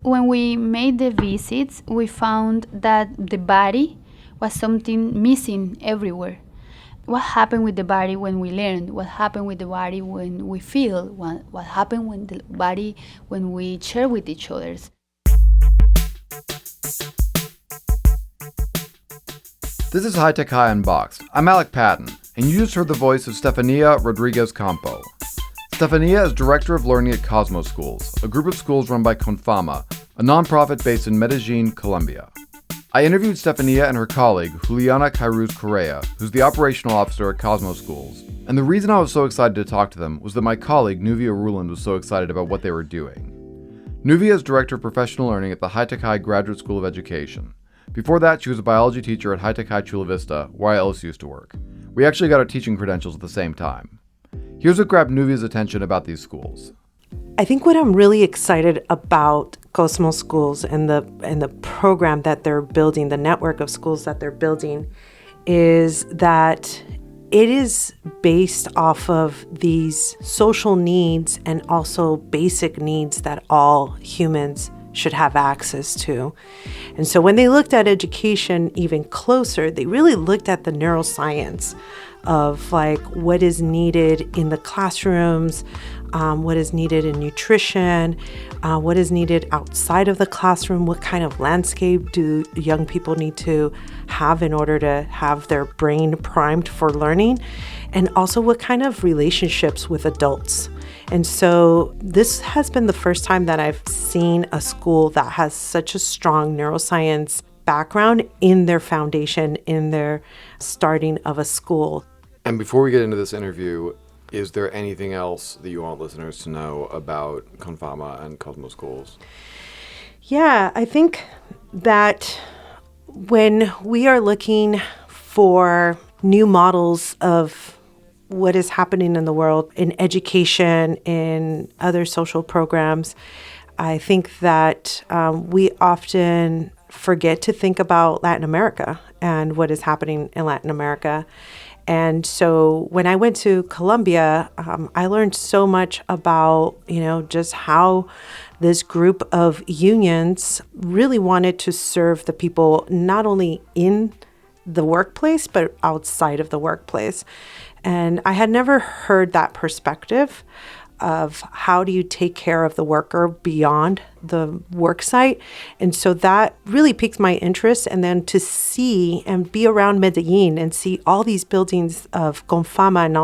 When we made the visits, we found that the body was something missing everywhere. What happened with the body when we learned? What happened with the body when we feel? What happened with the body when we share with each other? This is High Tech High Unboxed. I'm Alec Patton, and you just heard the voice of Stefanía Rodriguez Campo. Stefanía is Director of Learning at Cosmo Schools, a group of schools run by Confama, a nonprofit based in Medellín, Colombia. I interviewed Stefanía and her colleague, Juliana Kairuz Correa, who's the operational officer at Cosmo Schools. And the reason I was so excited to talk to them was that my colleague, Nuvia Ruland, was so excited about what they were doing. Nuvia is Director of Professional Learning at the High Tech High Graduate School of Education. Before that, she was a biology teacher at High Tech High Chula Vista, where I also used to work. We actually got our teaching credentials at the same time. Here's what grabbed Nuvia's attention about these schools. I think what I'm really excited about Cosmo Schools and the program that they're building, the network of schools that they're building, is that it is based off of these social needs and also basic needs that all humans should have access to. And so when they looked at education even closer, they really looked at the neuroscience of like what is needed in the classrooms, what is needed in nutrition, what is needed outside of the classroom, what kind of landscape do young people need to have in order to have their brain primed for learning, and also what kind of relationships with adults. And so this has been the first time that I've seen a school that has such a strong neuroscience background in their foundation, in their starting of a school. And before we get into this interview, is there anything else that you want listeners to know about Confama and Cosmo Schools? Yeah, I think that when we are looking for new models of what is happening in the world, in education, in other social programs, I think that we often forget to think about Latin America and what is happening in Latin America. And so when I went to Colombia, I learned so much about, just how this group of unions really wanted to serve the people not only in the workplace, but outside of the workplace. And I had never heard that perspective of how do you take care of the worker beyond the work site. And so that really piqued my interest. And then to see and be around Medellín and see all these buildings of Confama and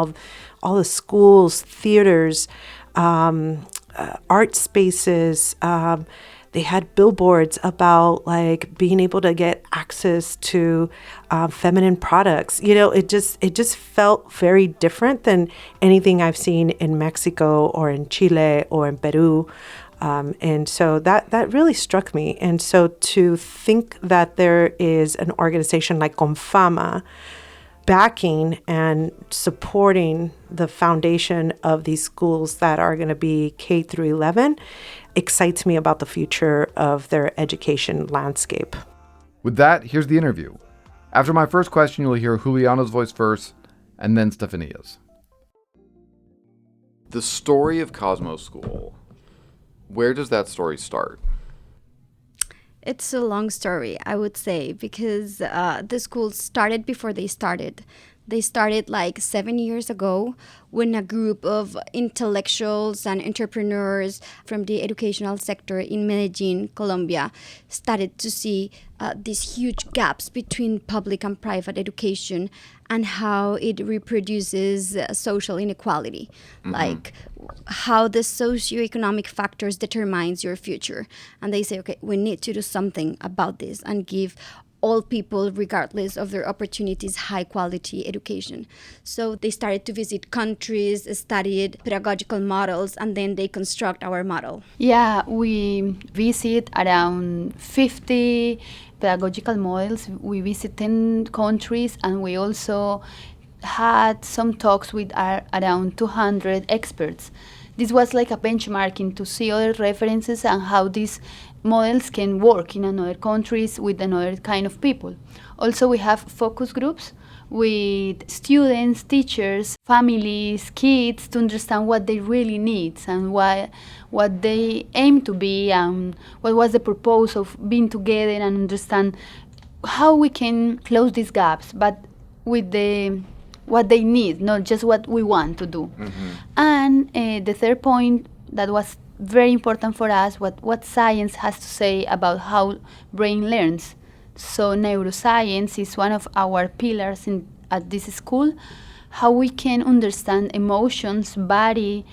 all the schools, theaters, art spaces, they had billboards about like being able to get access to feminine products. It just felt very different than anything I've seen in Mexico or in Chile or in Peru. And so that really struck me. And so to think that there is an organization like Confama backing and supporting the foundation of these schools that are going to be K through 11 excites me about the future of their education landscape. With that, here's the interview. After my first question, you'll hear Juliana's voice first, and then Stefania's. The story of Cosmo School. Where does that story start? It's a long story, I would say, because the school started before they started. They started like 7 years ago when a group of intellectuals and entrepreneurs from the educational sector in Medellín, Colombia, started to see these huge gaps between public and private education and how it reproduces social inequality, like how the socioeconomic factors determines your future. And they say, okay, we need to do something about this and give all people, regardless of their opportunities, high quality education. So they started to visit countries, studied pedagogical models, and then they construct our model. Yeah, we visit around 50 pedagogical models. We visit 10 countries, and we also had some talks with around 200 experts. This was like a benchmarking to see other references and how these models can work in another countries with another kind of people. Also, we have focus groups with students, teachers, families, kids to understand what they really need and what they aim to be and what was the purpose of being together and understand how we can close these gaps, but with what they need, not just what we want to do. And the third point that was very important for us, what science has to say about how brain learns. So neuroscience is one of our pillars at this school, how we can understand emotions, body,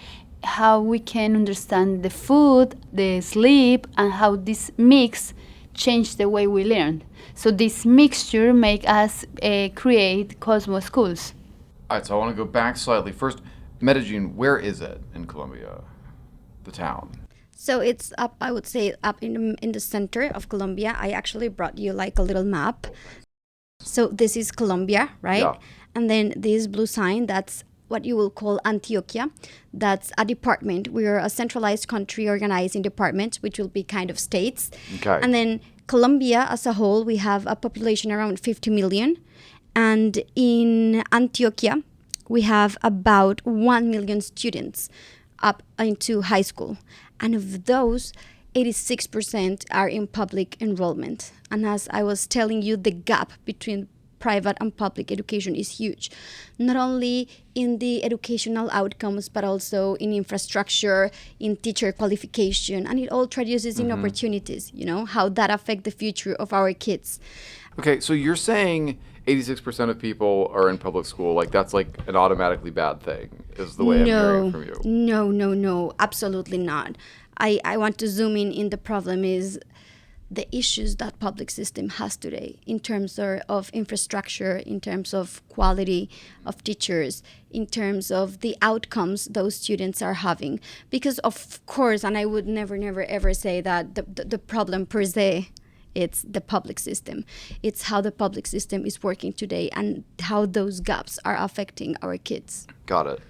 how we can understand the food, the sleep, and how this mix change the way we learn. So this mixture make us create Cosmo schools. All right, so I want to go back slightly. First, Medellín, where is it in Colombia? The town. So it's up, I would say, up in the center of Colombia. I actually brought you like a little map. So this is Colombia, right? Yeah. And then this blue sign, that's what you will call Antioquia. That's a department. We are a centralized country organized in departments, which will be kind of states. Okay. And then Colombia as a whole, we have a population around 50 million. And in Antioquia, we have about 1 million students up into high school. And of those, 86% are in public enrollment. And as I was telling you, the gap between private and public education is huge, not only in the educational outcomes, but also in infrastructure, in teacher qualification, and it all traduces in opportunities, how that affect the future of our kids. Okay, so you're saying 86% of people are in public school, like that's like an automatically bad thing, is the way I'm hearing it from you. No, absolutely not. I want to zoom in the problem is the issues that public system has today in terms of infrastructure, in terms of quality of teachers, in terms of the outcomes those students are having. Because of course, and I would never ever say that the problem per se, it's the public system. It's how the public system is working today and how those gaps are affecting our kids. Got it.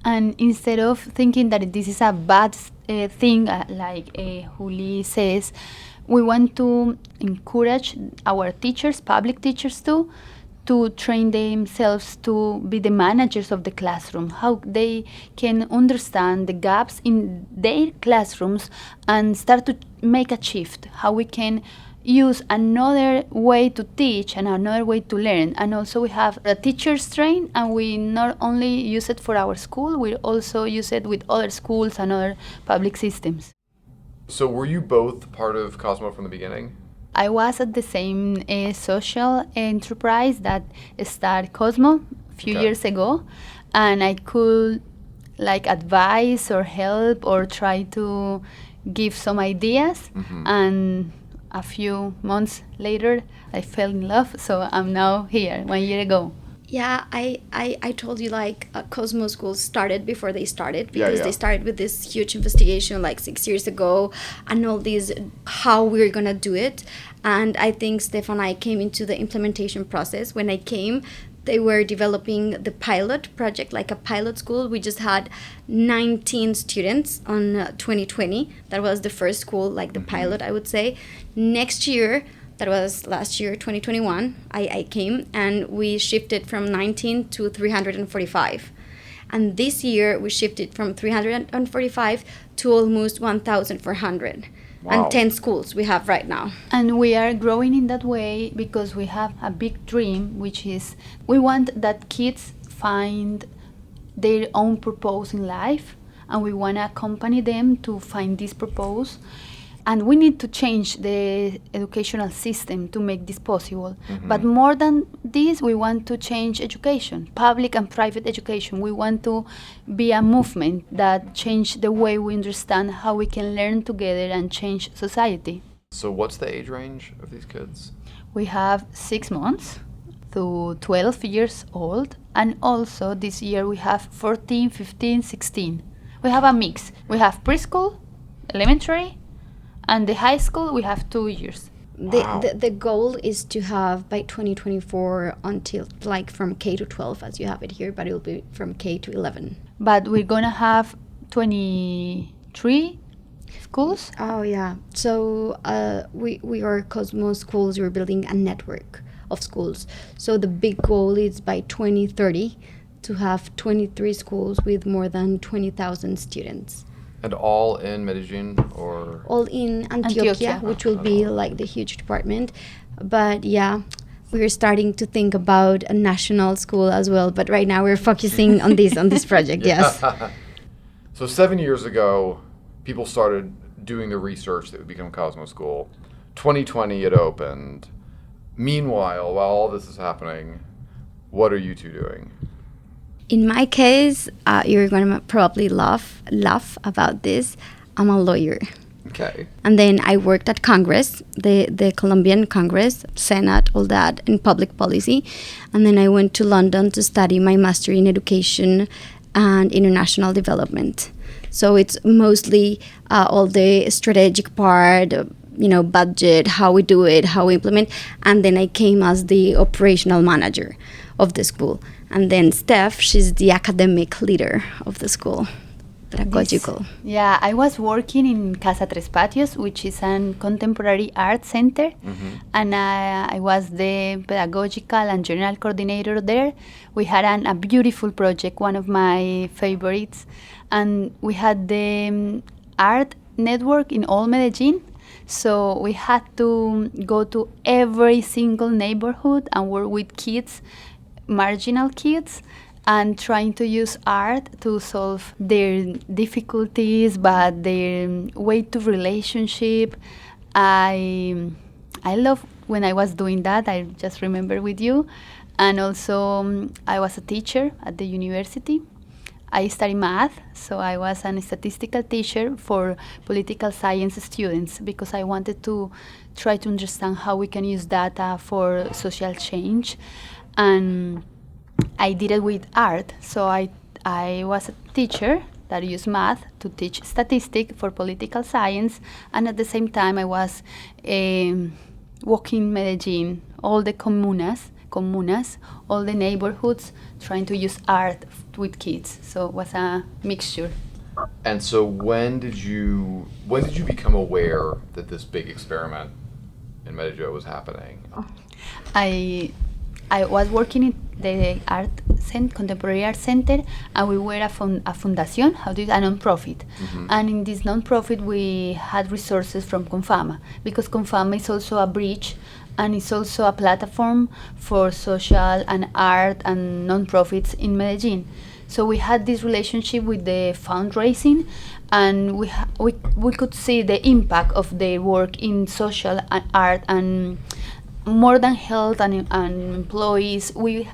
And instead of thinking that this is a bad thing, like Juli says, we want to encourage our teachers, public teachers too, to train themselves to be the managers of the classroom, how they can understand the gaps in their classrooms and start to make a shift, how we can use another way to teach and another way to learn. And also we have a teachers train, and we not only use it for our school, we also use it with other schools and other public systems. So were you both part of Cosmo from the beginning? I was at the same social enterprise that started Cosmo a few years ago, and I could advise or help or try to give some ideas. And a few months later, I fell in love, so I'm now here 1 year ago. Yeah, I told you Cosmo schools started before they started, because they started with this huge investigation 6 years ago and all these how we're gonna do it. And I think Steph and I came into the implementation process. When I came, they were developing the pilot project, like a pilot school. We just had 19 students on 2020. That was the first school, the pilot, I would say. Next year, that was last year, 2021, I came, and we shifted from 19 to 345. And this year, we shifted from 345 to almost 1,400. Wow. And 10 schools we have right now. And we are growing in that way because we have a big dream, which is we want that kids find their own purpose in life, and we want to accompany them to find this purpose. And we need to change the educational system to make this possible. But more than this, we want to change education, public and private education. We want to be a movement that change the way we understand how we can learn together and change society. So what's the age range of these kids? We have 6 months to 12 years old. And also this year we have 14, 15, 16. We have a mix. We have preschool, elementary, and the high school, we have 2 years. Wow. The goal is to have by 2024 until from K to 12 as you have it here, but it will be from K to 11. But we're going to have 23 schools. Oh, yeah. So we are Cosmo Schools. We're building a network of schools. So the big goal is by 2030 to have 23 schools with more than 20,000 students. And all in Medellín or? All in Antioquia, which will be like the huge department. But yeah, we're starting to think about a national school as well. But right now we're focusing on this project, yes. So 7 years ago, people started doing the research that would become Cosmo School. 2020 it opened. Meanwhile, while all this is happening, what are you two doing? In my case, you're going to probably laugh about this. I'm a lawyer. Okay. And then I worked at Congress, the Colombian Congress, Senate, all that, in public policy. And then I went to London to study my master in education and international development. So it's mostly all the strategic part, budget, how we do it, how we implement. And then I came as the operational manager of the school. And then Steph, she's the academic leader of the school, pedagogical. Yeah, I was working in Casa Tres Patios, which is a contemporary art center, and I was the pedagogical and general coordinator there. We had a beautiful project, one of my favorites, and we had the art network in all Medellín. So we had to go to every single neighborhood and work with kids, marginal kids, and trying to use art to solve their difficulties, but their way to relationship. I love when I was doing that. I just remember with you. And also I was a teacher at the university. I studied math, so I was a statistical teacher for political science students because I wanted to try to understand how we can use data for social change. And I did it with art. So I was a teacher that used math to teach statistics for political science, and at the same time I was walking Medellín, all the comunas, all the neighborhoods, trying to use art with kids. So it was a mixture. And so when did you become aware that this big experiment in Medellín was happening? I was working in the Contemporary Art Center, and we were a fundación, a non-profit. And in this non-profit, we had resources from Confama, because Confama is also a bridge, and it's also a platform for social and art and non-profits in Medellín. So we had this relationship with the fundraising, and we could see the impact of the work in social and art, and more than health and employees, we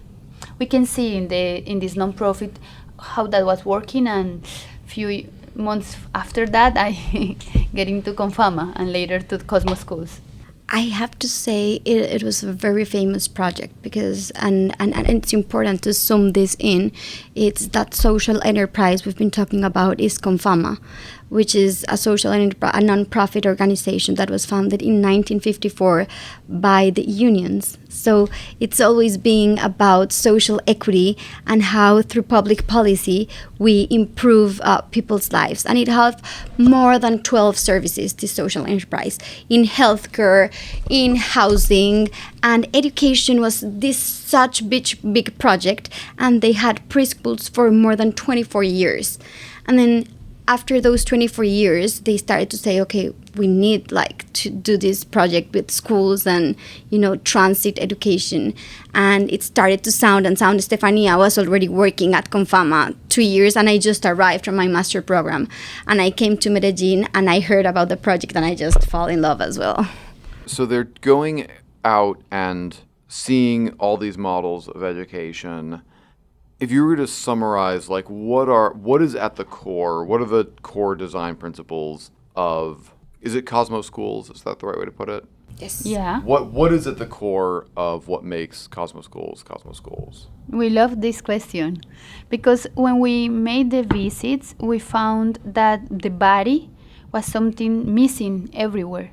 can see in this non-profit how that was working. And few months after that, I get into Confama and later to Cosmo schools. I have to say it was a very famous project because, and it's important to zoom this in, it's that social enterprise we've been talking about is Confama, which is a a non-profit organization that was founded in 1954 by the unions. So it's always being about social equity and how through public policy we improve people's lives. And it has more than 12 services, this social enterprise, in healthcare, in housing, and education was this such big project. And they had preschools for more than 24 years. And then after those 24 years, they started to say, okay, we need to do this project with schools and, transit education. And it started to sound. Stefanía was already working at Confama 2 years, and I just arrived from my master program. And I came to Medellín, and I heard about the project, and I just fall in love as well. So they're going out and seeing all these models of education. If you were to summarize, what is at the core? What are the core design principles of? Is it Cosmo Schools? Is that the right way to put it? Yes. Yeah. What is at the core of what makes Cosmo Schools Cosmo Schools? We love this question because when we made the visits, we found that the body was something missing everywhere.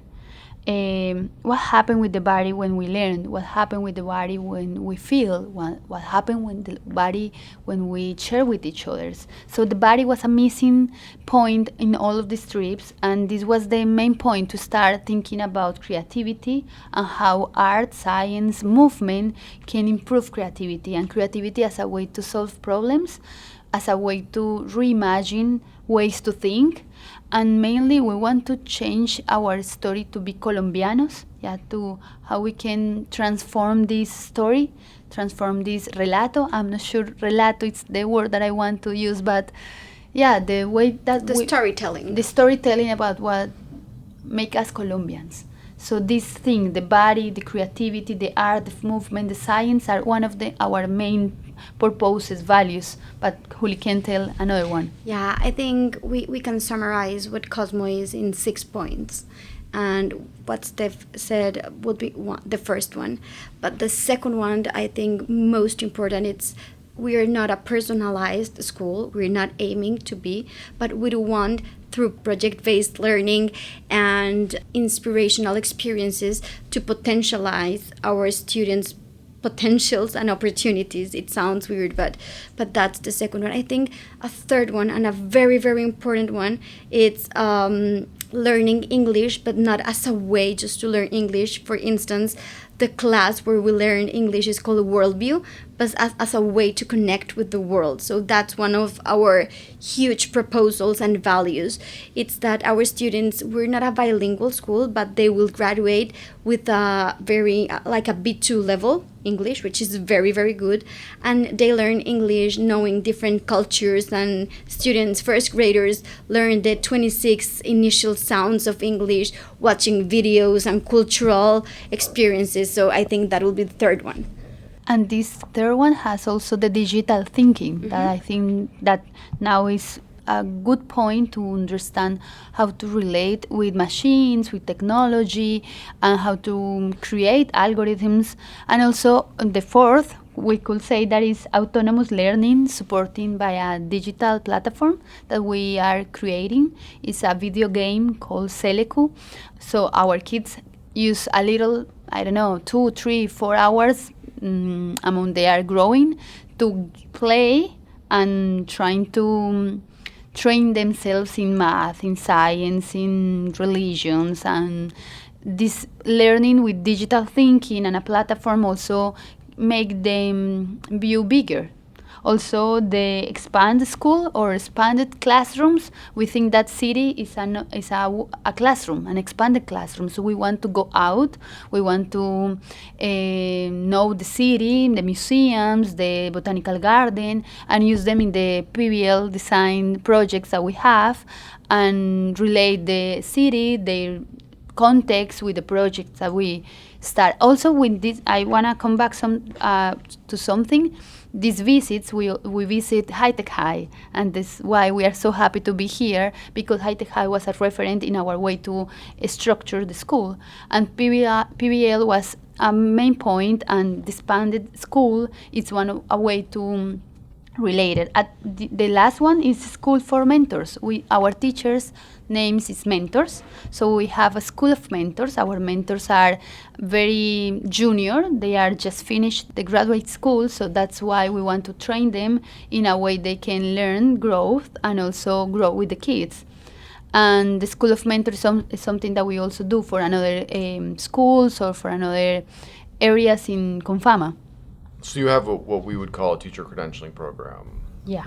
what happened with the body when we learn, what happened with the body when we feel, what happened with the body when we share with each other. So the body was a missing point in all of these trips, and this was the main point to start thinking about creativity and how art, science, movement can improve creativity, and creativity as a way to solve problems, as a way to reimagine ways to think. And mainly we want to change our story to be Colombianos, to how we can transform this story, transform this relato. I'm not sure relato is the word that I want to use, but the way that The storytelling. the storytelling about what make us Colombians. So this thing, the body, the creativity, the art, the movement, the science are one of our main purposes, values, but Juli can tell another one. Yeah, I think we can summarize what Cosmo is in 6 points. And what Steph said would be the first one. But the second one, I think most important, it's we are not a personalized school. We're not aiming to be, but we do want through project-based learning and inspirational experiences to potentialize our students' potentials and opportunities. It sounds weird, but that's the second one. I think a third one, and a very, very important one, it's learning English, but not as a way just to learn English. For instance, the class where we learn English is called Worldview, but as a way to connect with the world. So that's one of our huge proposals and values. It's that our students, we're not a bilingual school, but they will graduate with a very, like a B2 level English, which is very, very good. And they learn English knowing different cultures, and students, first graders, learn the 26 initial sounds of English, watching videos and cultural experiences. So I think that will be the third one. And this third one has also the digital thinking that I think that now is a good point to understand how to relate with machines, with technology, and how to create algorithms. And also the fourth, we could say that is autonomous learning, supported by a digital platform that we are creating. It's a video game called Seleku. So our kids use a little, 2, 3, 4 hours among they are growing to play and trying to train themselves in math, in science, in religions, and this learning with digital thinking and a platform also make them view bigger. Also, the expanded school or expanded classrooms, we think that city is a classroom, an expanded classroom. So we want to go out, we want to know the city, the museums, the botanical garden, and use them in the PBL design projects that we have, and relate the city, their context with the projects that we start. Also, with this, I want to come back to something. These visits, we visit High Tech High, and this is why we are so happy to be here, because High Tech High was a referent in our way to structure the school, and PBL was a main point, and the expanded school is a way to relate it. The last one is School for Mentors. Our teachers' names is mentors, so we have a school of mentors. Our mentors are very junior, they are just finished the graduate school, so that's why we want to train them in a way they can learn growth and also grow with the kids. And the School of Mentors is something that we also do for another schools or for another areas in Confama. So you have what we would call a teacher credentialing program. Yeah.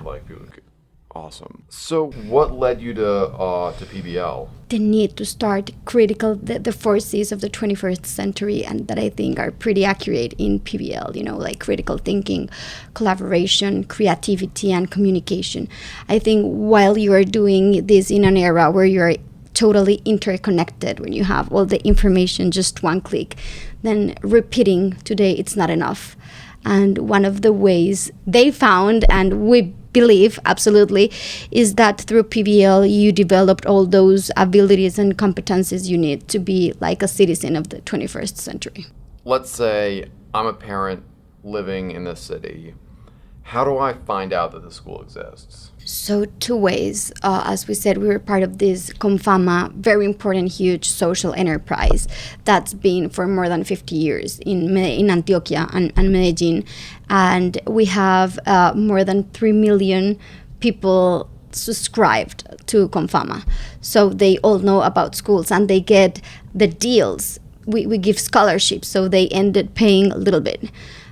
Awesome. So what led you to PBL? The need to start critical, the forces of the 21st century, and that I think are pretty accurate in PBL, like critical thinking, collaboration, creativity, and communication. I think while you are doing this in an era where you're totally interconnected, when you have all the information just one click, then repeating today, it's not enough. And one of the ways they found, and we believe absolutely, is that through PBL you developed all those abilities and competencies you need to be like a citizen of the 21st century. Let's say I'm a parent living in the city, How do I find out that the school exists? So two ways. As we said, we were part of this Confama, very important, huge social enterprise that's been for more than 50 years in Antioquia and Medellín. And we have more than 3 million people subscribed to Confama. So they all know about schools and they get the deals. We give scholarships, so they ended paying a little bit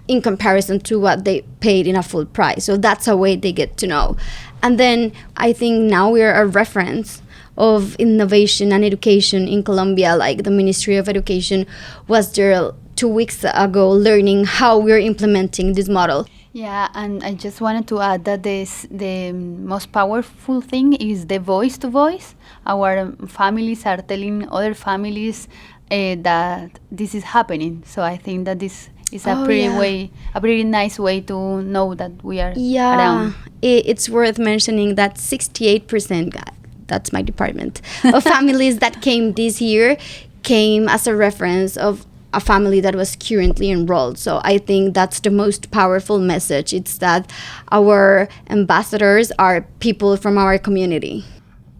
in comparison to what they paid in a full price. So that's a way they get to know. And then I think now we're a reference of innovation and education in Colombia. Like the Ministry of Education was there 2 weeks ago learning how we're implementing this model. Yeah, and I just wanted to add that the most powerful thing is the voice to voice. Our families are telling other families that this is happening. So I think that this is a pretty nice way to know that we are around. It's worth mentioning that 68%, that's my department, of families that came this year came as a reference of a family that was currently enrolled. So I think that's the most powerful message. It's that our ambassadors are people from our community.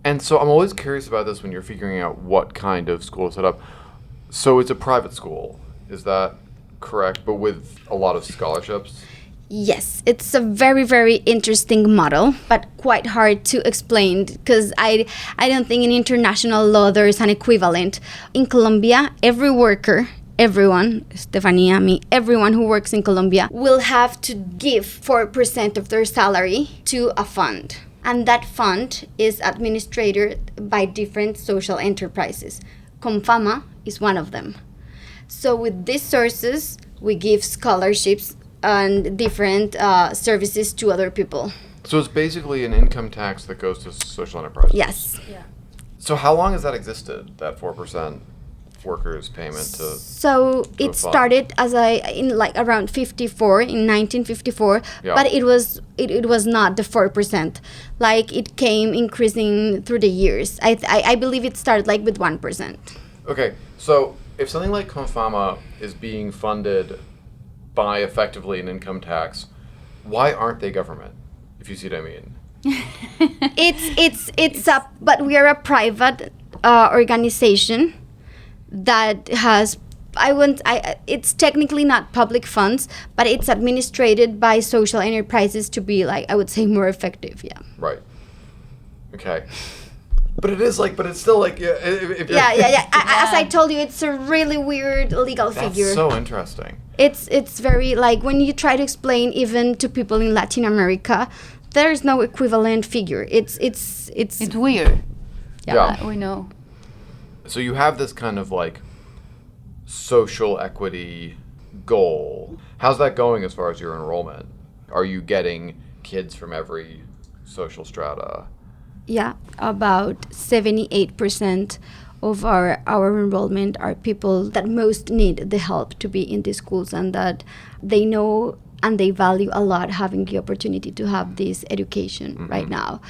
And so I'm always curious about this when you're figuring out what kind of school to set up. So it's a private school, is that correct? But with a lot of scholarships? Yes, it's a very, very interesting model, but quite hard to explain because I don't think in international law there is an equivalent. In Colombia, every worker, everyone, Stefanía, me, everyone who works in Colombia will have to give 4% of their salary to a fund. And that fund is administered by different social enterprises. Confama is one of them. So with these sources, we give scholarships and different services to other people. So it's basically an income tax that goes to social enterprises? Yes. Yeah. So how long has that existed, that 4% workers' payment to So a it fund? started as in like around 54 in 1954, Yeah. but it was not the 4%. Like it came increasing through the years. I believe it started like with 1%. Okay, so if something like Confama is being funded by effectively an income tax, why aren't they government, if you see what I mean? But we are a private organization that has it's technically not public funds, but it's administrated by social enterprises to be like, I would say, more effective. Yeah. Right. Okay. But it is like, but it's still like, yeah. As I told you, it's a really weird legal figure. That's so interesting. It's very like when you try to explain even to people in Latin America, there's no equivalent figure. It's weird. Yeah. We know. So you have this kind of like social equity goal. How's that going as far as your enrollment? Are you getting kids from every social strata? Yeah, about 78% of our enrollment are people that most need the help to be in these schools and that they know and they value a lot having the opportunity to have this education right now.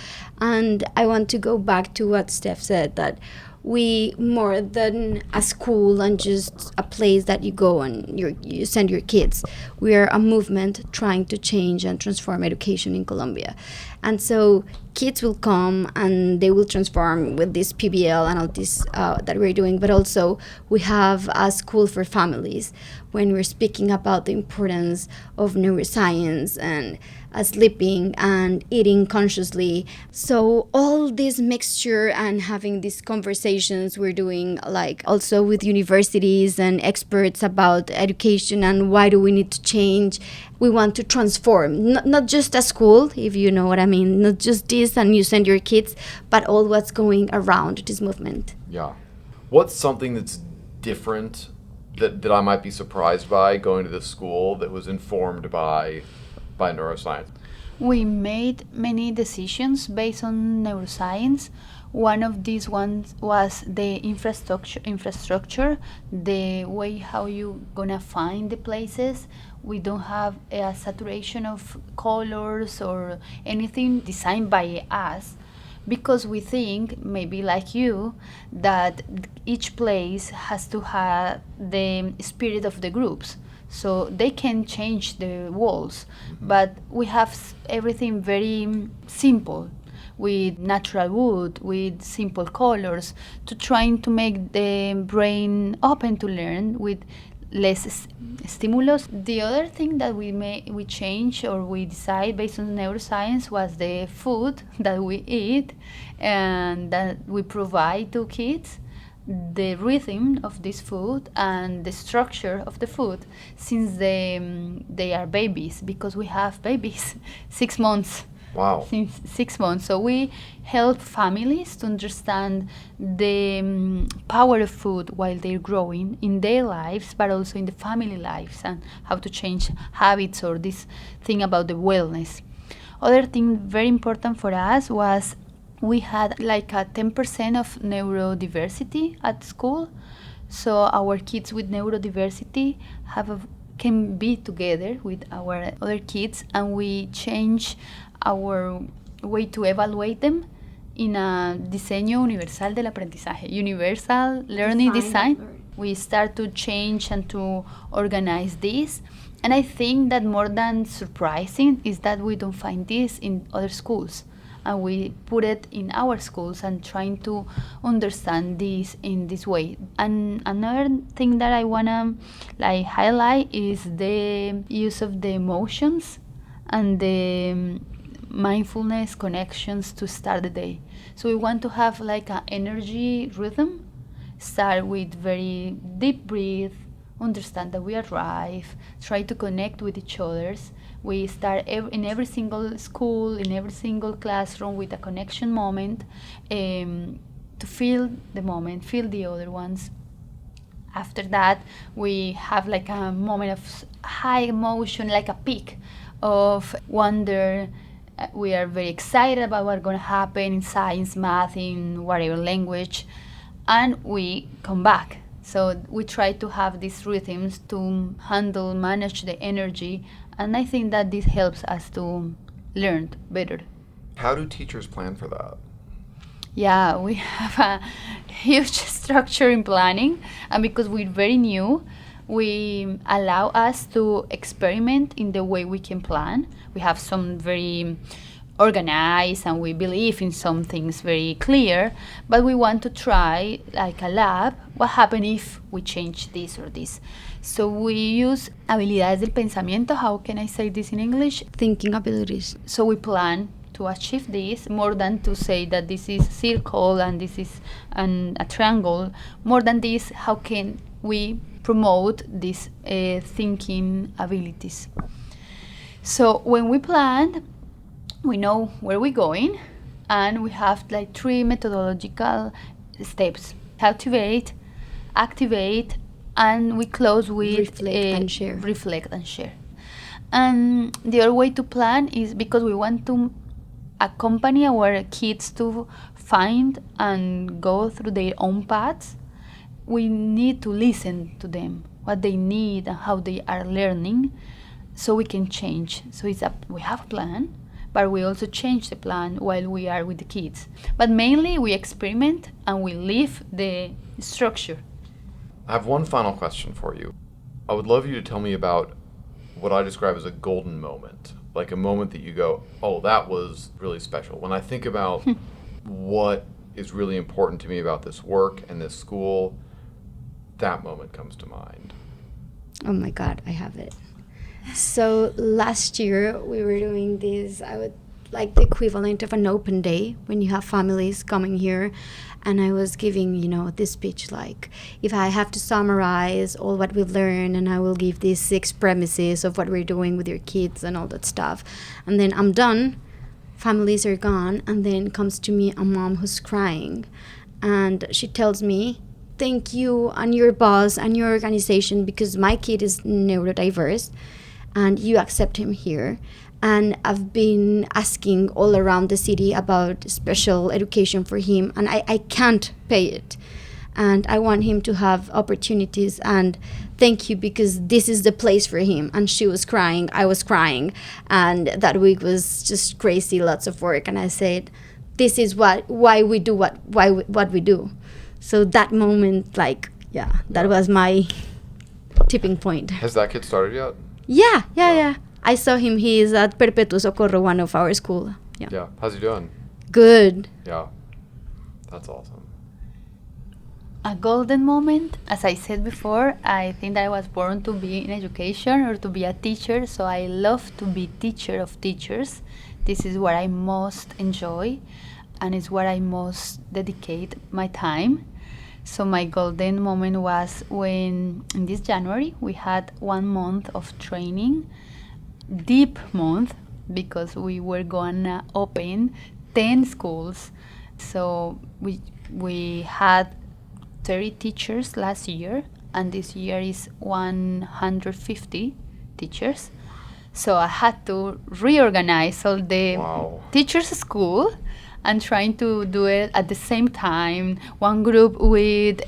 And I want to go back to what Steph said, that we, more than a school and just a place that you go and you send your kids, we are a movement trying to change and transform education in Colombia. And so kids will come and they will transform with this PBL and all this that we're doing, but also we have a school for families when we're speaking about the importance of neuroscience and sleeping and eating consciously. So all this mixture and having these conversations we're doing, like also with universities and experts about education and why do we need to change. We want to transform, not just a school, if you know what I mean, not just this and you send your kids, but all what's going around this movement. Yeah. What's something that's different that I might be surprised by going to this school that was informed by neuroscience? We made many decisions based on neuroscience. One of these ones was the infrastructure, the way how you gonna find the places. We don't have a saturation of colors or anything designed by us, because we think, maybe like you, that each place has to have the spirit of the groups. so they can change the walls. But we have everything very simple, with natural wood, with simple colors, to trying to make the brain open to learn with less stimulus. The other thing that we change or we decide based on neuroscience was the food that we eat and that we provide to kids, the rhythm of this food and the structure of the food since they are babies, because we have babies 6 months. Wow. Since 6 months. So we help families to understand the power of food while they're growing in their lives, but also in the family lives, and how to change habits or this thing about the wellness. Other thing very important for us was we had like a 10% of neurodiversity at school. So our kids with neurodiversity can be together with our other kids, and we change our way to evaluate them in a diseño universal del aprendizaje, universal learning design. We start to change and to organize this. And I think that more than surprising is that we don't find this in other schools. And we put it in our schools and trying to understand this in this way. And another thing that I wanna highlight is the use of the emotions and the mindfulness connections to start the day. So we want to have like an energy rhythm. Start with very deep breath, understand that we arrive, try to connect with each others. We start in every single school, in every single classroom with a connection moment, to feel the moment, feel the other ones. After that, we have like a moment of high emotion, like a peak of wonder. We are very excited about what's going to happen in science, math, in whatever language, and we come back. So we try to have these rhythms to manage the energy, and I think that this helps us to learn better. How do teachers plan for that? Yeah, we have a huge structure in planning, and because we're very new, we allow us to experiment in the way we can plan. We have some very organized, and we believe in some things very clear, but we want to try like a lab, what happens if we change this or this. So we use habilidades del pensamiento. How can I say this in English? Thinking abilities. So we plan to achieve this, more than to say that this is circle and this is a triangle. More than this, how can we promote these thinking abilities? So when we plan, we know where we're going, and we have like 3 methodological steps: activate, and we close with reflect and share. And the other way to plan is because we want to accompany our kids to find and go through their own paths. We need to listen to them, what they need and how they are learning, so we can change. So we have a plan, but we also change the plan while we are with the kids. But mainly we experiment and we leave the structure. I have one final question for you. I would love you to tell me about what I describe as a golden moment, like a moment that you go, oh, that was really special. When I think about what is really important to me about this work and this school, that moment comes to mind. Oh my God, I have it. So last year we were doing this, I would like the equivalent of an open day when you have families coming here, and I was giving, this speech like, if I have to summarize all what we've learned, and I will give these 6 premises of what we're doing with your kids and all that stuff, and then I'm done, families are gone, and then comes to me a mom who's crying, and she tells me, thank you and your boss and your organization, because my kid is neurodiverse and you accept him here. And I've been asking all around the city about special education for him, and I can't pay it. And I want him to have opportunities, and thank you, because this is the place for him. And she was crying, I was crying, and that week was just crazy, lots of work. And I said, this is why we do what we do. So that moment, that was my tipping point. Has that kid started yet? Yeah. I saw him. He is at Perpetuo Socorro, one of our school. Yeah. How's he doing? Good. Yeah. That's awesome. A golden moment, as I said before, I think that I was born to be in education or to be a teacher, so I love to be teacher of teachers. This is what I most enjoy, and it's what I most dedicate my time. So my golden moment was when in this January we had 1 month of training, deep month, because we were gonna open 10 schools. So we had 30 teachers last year, and this year is 150 teachers. So I had to reorganize all the teachers' school and trying to do it at the same time. One group with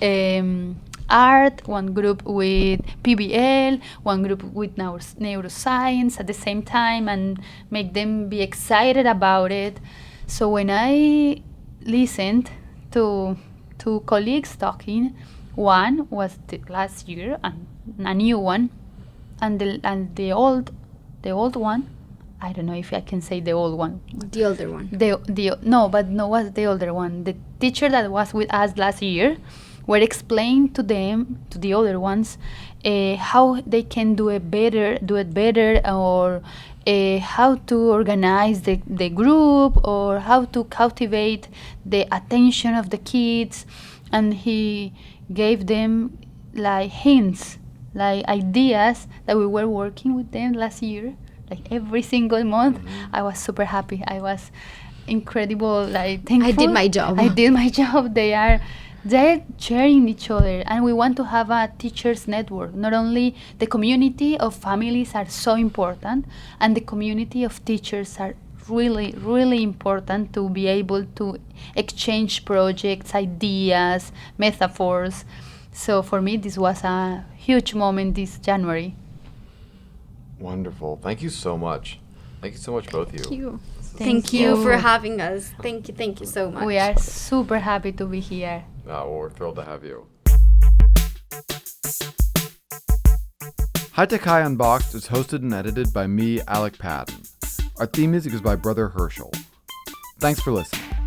art, one group with PBL, one group with neuroscience at the same time, and make them be excited about it. So when I listened to two colleagues talking, one was last year and a new one, and the old one, I don't know if I can say the old one. The older one. Was the older one. The teacher that was with us last year were explaining to them, to the older ones, how they can do it better, or how to organize the group, or how to cultivate the attention of the kids. And he gave them like hints, like ideas that we were working with them last year, like every single month. I was super happy. I was incredible, like thankful. I did my job. They're sharing each other, and we want to have a teachers network. Not only the community of families are so important, and the community of teachers are really, really important to be able to exchange projects, ideas, metaphors. So for me, this was a huge moment this January. Wonderful. Thank you so much. Thank you so much, both of you. Thank you. Thank you you for having us. Thank you so much. We are super happy to be here. We're thrilled to have you. High Tech High Unboxed is hosted and edited by me, Alec Patton. Our theme music is by Brother Herschel. Thanks for listening.